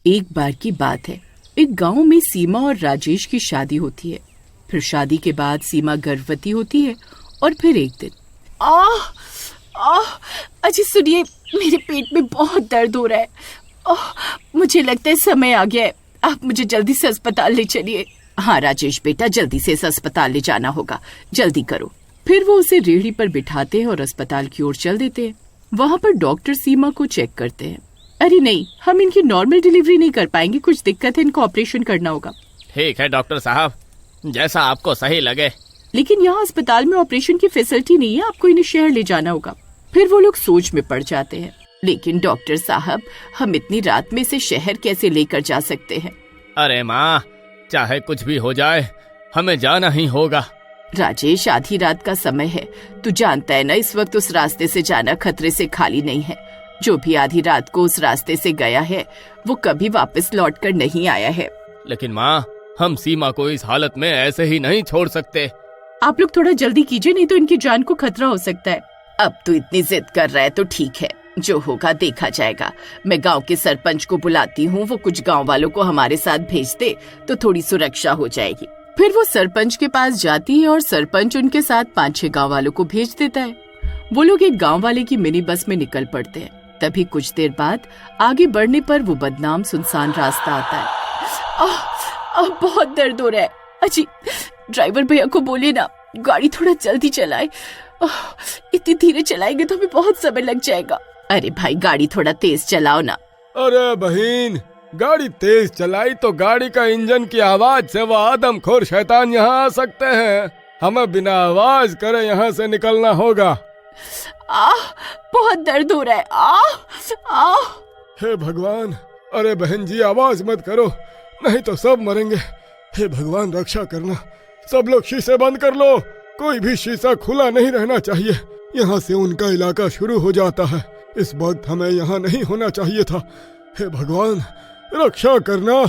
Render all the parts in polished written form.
एक बार की बात है, एक गांव में सीमा और राजेश की शादी होती है। फिर शादी के बाद सीमा गर्भवती होती है और फिर एक दिन अजी सुनिए, मेरे पेट में बहुत दर्द हो रहा है। मुझे लगता है समय आ गया है, आप मुझे जल्दी से अस्पताल ले चलिए। हाँ राजेश बेटा, जल्दी से इस अस्पताल ले जाना होगा, जल्दी करो। फिर वो उसे रेहड़ी पर बिठाते हैं और अस्पताल की ओर चल देते हैं। वहाँ पर डॉक्टर सीमा को चेक करते हैं। अरे नहीं, हम इनकी नॉर्मल डिलीवरी नहीं कर पाएंगे, कुछ दिक्कत है, इनको ऑपरेशन करना होगा। ठीक है डॉक्टर साहब, जैसा आपको सही लगे। लेकिन यहाँ अस्पताल में ऑपरेशन की फैसिलिटी नहीं है, आपको इन्हें शहर ले जाना होगा। फिर वो लोग सोच में पड़ जाते हैं। लेकिन डॉक्टर साहब, हम इतनी रात में इसे शहर कैसे लेकर जा सकते हैं? अरे माँ, चाहे कुछ भी हो जाए, हमें जाना ही होगा। राजेश, आधी रात का समय है, तू जानता है ना, इस वक्त उस रास्ते से जाना खतरे से खाली नहीं है। जो भी आधी रात को उस रास्ते से गया है वो कभी वापस लौट कर नहीं आया है। लेकिन माँ, हम सीमा को इस हालत में ऐसे ही नहीं छोड़ सकते। आप लोग थोड़ा जल्दी कीजिए, नहीं तो इनकी जान को खतरा हो सकता है। अब तू इतनी जिद कर रहा है तो ठीक है, जो होगा देखा जाएगा। मैं गांव के सरपंच को बुलाती हूँ, वो कुछ गांव वालों को हमारे साथ भेज दे तो थोड़ी सुरक्षा हो जाएगी। फिर वो सरपंच के पास जाती है और सरपंच उनके साथ 5-6 गांव वालों को भेज देता है। वो लोग एक गांव वाले की मिनी बस में निकल पड़ते हैं। तभी कुछ देर बाद आगे बढ़ने पर वो बदनाम सुनसान रास्ता आता है। बहुत दर्द हो रहा है। अजी, ड्राइवर भैया को बोले ना, गाड़ी थोड़ा जल्दी चलाए। इतनी धीरे चलाएंगे तो हमें बहुत समय लग जाएगा। अरे भाई, गाड़ी थोड़ा तेज चलाओ ना। अरे बहन, गाड़ी तेज चलाई तो गाड़ी का इंजन की आवाज से वो आदमखोर शैतान यहाँ आ सकते हैं। हमें बिना आवाज करे यहाँ से निकलना होगा। बहुत दर्द हो रहा है। हे भगवान, अरे बहन जी, आवाज मत करो, नहीं तो सब मरेंगे। हे भगवान, रक्षा करना। सब लोग शीशे बंद कर लो, कोई भी शीशा खुला नहीं रहना चाहिए। यहाँ से उनका इलाका शुरू हो जाता है। इस वक्त हमें यहाँ नहीं होना चाहिए था। हे भगवान, रक्षा करना।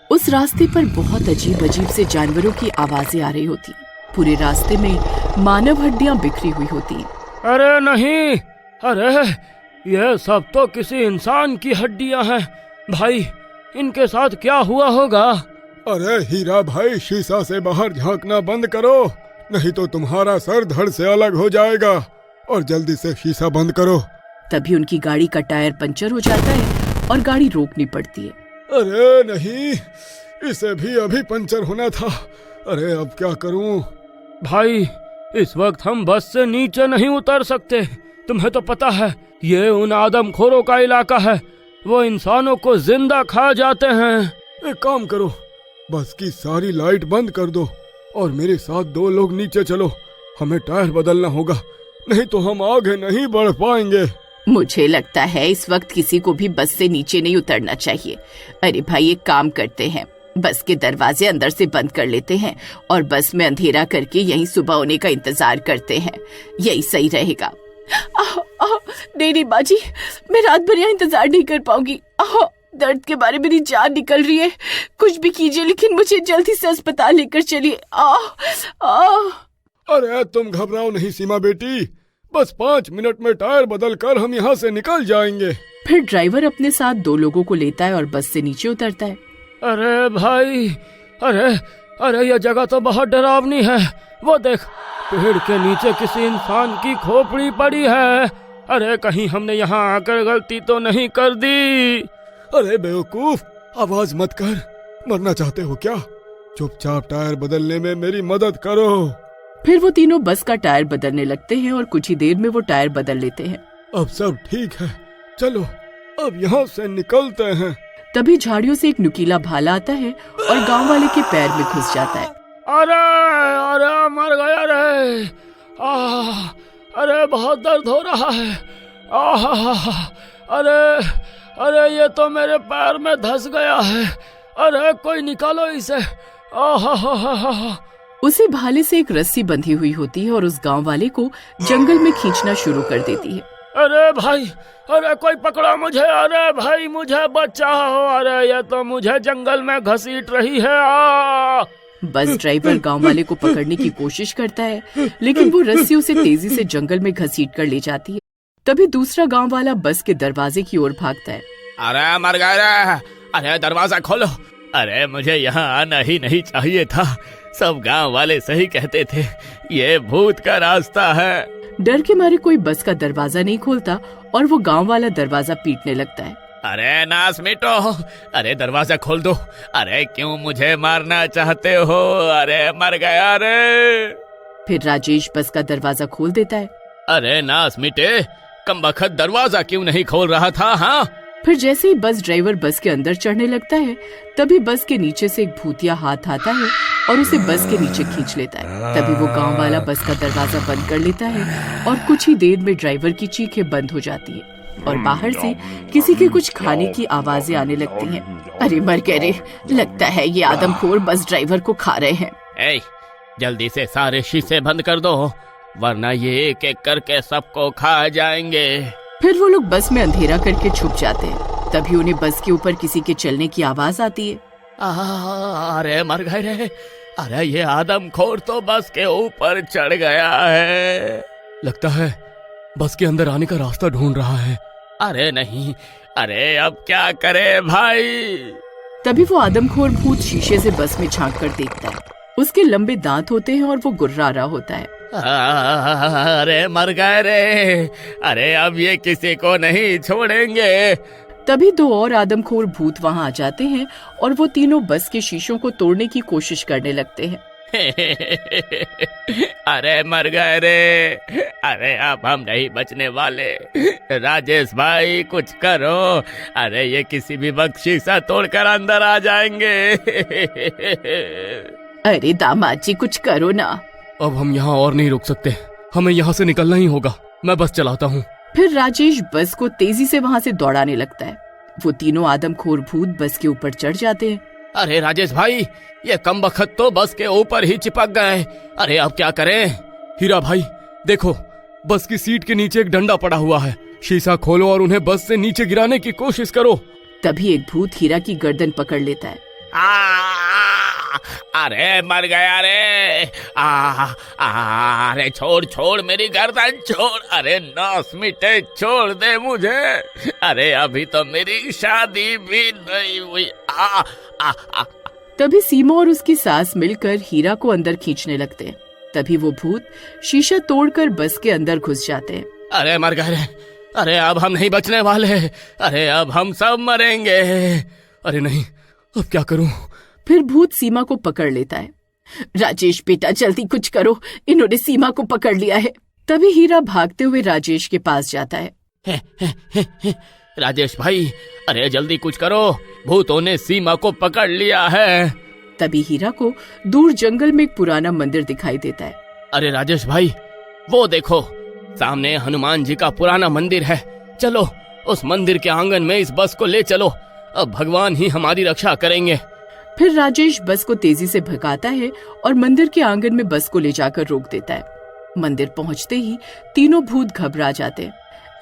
उस रास्ते पर बहुत अजीब अजीब से जानवरों की आवाजें आ रही होती। पूरे रास्ते में मानव हड्डियां बिखरी हुई होती। अरे नहीं, अरे ये सब तो किसी इंसान की हड्डियां हैं। भाई, इनके साथ क्या हुआ होगा? अरे हीरा भाई, शीशा से बाहर झांकना बंद करो, नहीं तो तुम्हारा सर धड़ से अलग हो जाएगा। और जल्दी से शीशा बंद करो। तभी उनकी गाड़ी का टायर पंचर हो जाता है और गाड़ी रोकनी पड़ती है। अरे नहीं, इसे भी अभी पंचर होना था। अरे अब क्या करूं? भाई, इस वक्त हम बस से नीचे नहीं उतर सकते। तुम्हें तो पता है, ये उन आदमखोरों का इलाका है, वो इंसानों को जिंदा खा जाते हैं। एक काम करो, बस की सारी लाइट बंद कर दो और मेरे साथ 2 लोग नीचे चलो। हमें टायर बदलना होगा, नहीं तो हम आगे नहीं बढ़ पाएंगे। मुझे लगता है इस वक्त किसी को भी बस से नीचे नहीं उतरना चाहिए। अरे भाई, एक काम करते हैं, बस के दरवाजे अंदर से बंद कर लेते हैं और बस में अंधेरा करके यहीं सुबह होने का इंतजार करते हैं। यही सही रहेगा। नहीं बाजी, मैं रात भर यहाँ इंतजार नहीं कर पाऊंगी। दर्द के बारे में मेरी जान निकल रही है। कुछ भी कीजिए, लेकिन मुझे जल्दी से अस्पताल लेकर चलिए। अरे तुम घबराओ नहीं सीमा बेटी, बस 5 मिनट में टायर बदल कर हम यहाँ से निकल जाएंगे। फिर ड्राइवर अपने साथ 2 लोगों को लेता है और बस से नीचे उतरता है। अरे भाई, अरे ये जगह तो बहुत डरावनी है। वो देख, पेड़ के नीचे किसी इंसान की खोपड़ी पड़ी है। अरे कहीं हमने यहाँ आकर गलती तो नहीं कर दी? अरे बेवकूफ, आवाज मत कर, मरना चाहते हो क्या? चुपचाप टायर बदलने में मेरी मदद करो। फिर वो तीनों बस का टायर बदलने लगते हैं और कुछ ही देर में वो टायर बदल लेते हैं। अब सब ठीक है, चलो अब यहाँ से निकलते हैं। तभी झाड़ियों से एक नुकीला भाला आता है और गांव वाले के पैर में घुस जाता है। अरे मर गया रे। अरे बहुत दर्द हो रहा है। अरे ये तो मेरे पैर में धंस गया है। अरे कोई निकालो इसे। उसे भाले से एक रस्सी बंधी हुई होती है और उस गांव वाले को जंगल में खींचना शुरू कर देती है। अरे भाई, अरे कोई पकड़ो मुझे। अरे भाई, मुझे बचाओ। अरे ये तो मुझे जंगल में घसीट रही है। बस ड्राइवर गांव वाले को पकड़ने की कोशिश करता है, लेकिन वो रस्सी उसे तेजी से जंगल में घसीट कर ले जाती है। तभी दूसरा गांव वाला बस के दरवाजे की ओर भागता है। अरे मर गए रे, अरे दरवाजा खोलो। अरे मुझे यहाँ आना ही नहीं चाहिए था, सब गांव वाले सही कहते थे, ये भूत का रास्ता है। डर के मारे कोई बस का दरवाजा नहीं खोलता और वो गांव वाला दरवाजा पीटने लगता है। अरे नास मिटो, अरे दरवाजा खोल दो। अरे क्यों मुझे मारना चाहते हो? अरे मर गया रे। फिर राजेश बस का दरवाजा खोल देता है। अरे नास मिटे, कमबख्त दरवाजा क्यों नहीं खोल रहा था? हाँ, फिर जैसे ही बस ड्राइवर बस के अंदर चढ़ने लगता है, तभी बस के नीचे से एक भूतिया हाथ आता है और उसे बस के नीचे खींच लेता है। तभी वो गांव वाला बस का दरवाजा बंद कर लेता है और कुछ ही देर में ड्राइवर की चीखें बंद हो जाती है और बाहर से किसी के कुछ खाने की आवाजें आने लगती हैं। अरे मर गए रे, लगता है ये आदमखोर बस ड्राइवर को खा रहे हैं। ए, जल्दी से सारे शीशे बंद कर दो, वरना ये एक एक करके सबको खा जाएंगे। फिर वो लोग बस में अंधेरा करके छुप जाते हैं। तभी उन्हें बस के ऊपर किसी के चलने की आवाज आती है। अरे मर गए रे, अरे ये आदमखोर तो बस के ऊपर चढ़ गया है। लगता है बस के अंदर आने का रास्ता ढूंढ रहा है। अरे नहीं, अरे अब क्या करे भाई? तभी वो आदमखोर भूत शीशे से बस में झांक कर देखता है। उसके लंबे दांत होते हैं और वो गुर्रा रहा होता है। अरे मर गए रे, अरे अब ये किसी को नहीं छोड़ेंगे। तभी दो और आदमखोर भूत वहाँ आ जाते हैं और वो तीनों बस के शीशों को तोड़ने की कोशिश करने लगते हैं। अरे मर गए रे, अरे अब हम नहीं बचने वाले। राजेश भाई कुछ करो, अरे ये किसी भी वक्त शीशा तोड़कर अंदर आ जाएंगे। अरे दामाद जी कुछ करो ना। अब हम यहाँ और नहीं रुक सकते, हमें यहाँ से निकलना ही होगा। मैं बस चलाता हूँ। फिर राजेश बस को तेजी से वहाँ से दौड़ाने लगता है। वो तीनों आदमखोर भूत बस के ऊपर चढ़ जाते हैं। अरे राजेश भाई, ये कमबख्त तो बस के ऊपर ही चिपक गए। अरे अब क्या करें? हीरा भाई देखो, बस की सीट के नीचे एक डंडा पड़ा हुआ है, शीशा खोलो और उन्हें बस से नीचे गिराने की कोशिश करो। तभी एक भूत हीरा की गर्दन पकड़ लेता है। अरे मर गया रे, अरे छोड़ छोड़ मेरी गर्दन छोड़। अरे नास मिटे, छोड़ दे मुझे। अरे अभी तो मेरी शादी भी नहीं हुई। तभी सीमा और उसकी सास मिलकर हीरा को अंदर खींचने लगते हैं। तभी वो भूत शीशा तोड़कर बस के अंदर घुस जाते हैं। अरे मर गए रे, अरे अब हम नहीं बचने वाले। अरे अब हम सब मरेंगे। अरे नहीं, अब क्या करूं? फिर भूत सीमा को पकड़ लेता है। राजेश बेटा जल्दी कुछ करो, इन्होंने सीमा को पकड़ लिया है। तभी हीरा भागते हुए राजेश के पास जाता है। राजेश भाई, अरे जल्दी कुछ करो, भूतों ने सीमा को पकड़ लिया है। तभी हीरा को दूर जंगल में एक पुराना मंदिर दिखाई देता है। अरे राजेश भाई, वो देखो सामने हनुमान जी का पुराना मंदिर है। चलो उस मंदिर के आंगन में इस बस को ले चलो, अब भगवान ही हमारी रक्षा करेंगे। फिर राजेश बस को तेजी से भगाता है और मंदिर के आंगन में बस को ले जाकर रोक देता है। मंदिर पहुंचते ही तीनों भूत घबरा जाते हैं।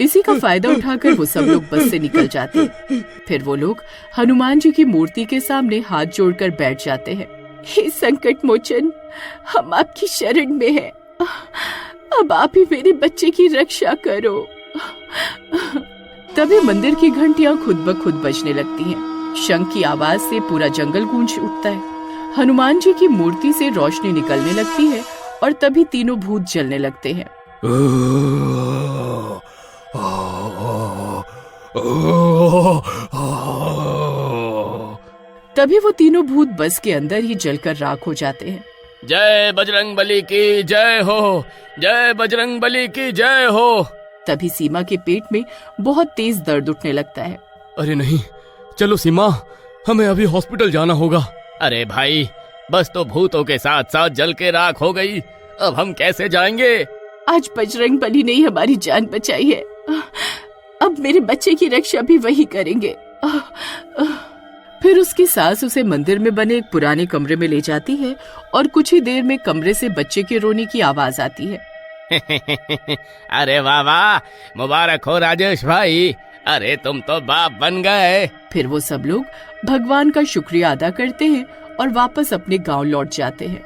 इसी का फायदा उठाकर वो सब लोग बस से निकल जाते हैं। फिर वो लोग हनुमान जी की मूर्ति के सामने हाथ जोड़कर बैठ जाते हैं। हे संकट मोचन, हम आपकी शरण में हैं। अब आप ही मेरे बच्चे की रक्षा करो। तभी मंदिर की घंटियां खुद ब खुद बजने लगती हैं। शंख की आवाज से पूरा जंगल गूंज उठता है। हनुमान जी की मूर्ति से रोशनी निकलने लगती है और तभी तीनों भूत जलने लगते हैं। तभी वो तीनों भूत बस के अंदर ही जलकर राख हो जाते हैं। जय बजरंग बली की जय हो, जय बजरंग बली की जय हो। तभी सीमा के पेट में बहुत तेज दर्द उठने लगता है। अरे नहीं, चलो सीमा, हमें अभी हॉस्पिटल जाना होगा। अरे भाई, बस तो भूतों के साथ साथ जल के राख हो गई, अब हम कैसे जाएंगे? आज बजरंग बली ने ही हमारी जान बचाई है, अब मेरे बच्चे की रक्षा भी वही करेंगे। फिर उसकी सास उसे मंदिर में बने एक पुराने कमरे में ले जाती है और कुछ ही देर में कमरे से बच्चे के रोने की आवाज आती है। अरे वाह वाह, मुबारक हो राजेश भाई, अरे तुम तो बाप बन गए। फिर वो सब लोग भगवान का शुक्रिया अदा करते हैं और वापस अपने गांव लौट जाते हैं।